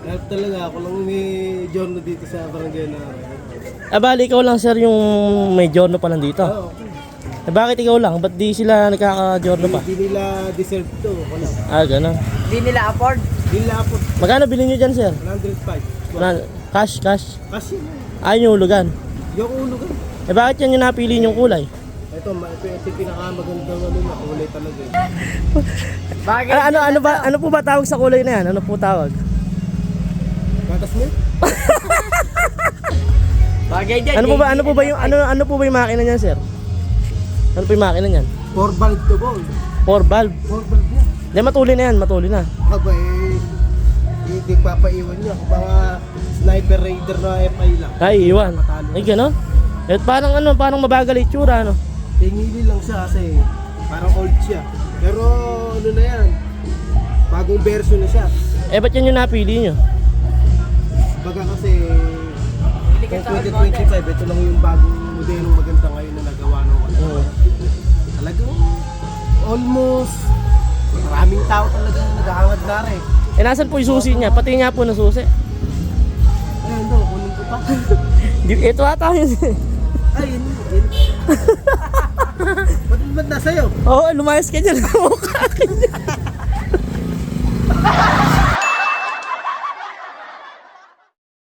Kaya talaga ako lang may giorno dito sa barangay na. Bali, ikaw lang sir yung may giorno pa lang dito. Oo. Bakit ikaw lang? Ba't di sila nagkaka-giorno pa? Hindi nila deserve to. Wala. Gano'n. Hindi nila afford. Hindi nila po. Magkano bilhin nyo dyan sir? 105. Cash? Kasi Ayaw yung hulugan. yung ulo ka. Bakit yan yung napili yung kulay? Ito yung pinakamagandang ano na kulay talaga. Bagay. Ano po ba tawag sa kulay na yan? Ano po tawag? Gatas mo? Bagay dyan. Ano po ba yung makina niyan sir? Ano po yung makina niyan? 4 valve to ball. 4 valve. 4 valve niya. Hindi, matuli na yan, matuli na. Aba hindi papaiwan niya. Kung mga sniper raider na FI lang. Ay, iwan. Matalo. Ay, gano'n? Eh, parang mabagal itsura, ano? Tingili lang siya kasi parang old siya. Pero ano na yan, bagong version na siya. Ba't yan yung napili nyo? Baga kasi kung 2025, ito lang yung bagong modelong maganda ngayon na nagawa ng ano. Talagang almost maraming tao talaga naghahangad na rin. Nasan po yung susi niya? Pati nga po na susi. Ayun do, kunin ko pa. Ito ata yun. Ay, yun. Ba't nasa'yo? Oo, lumayas ka dyan. Mukha ka dyan.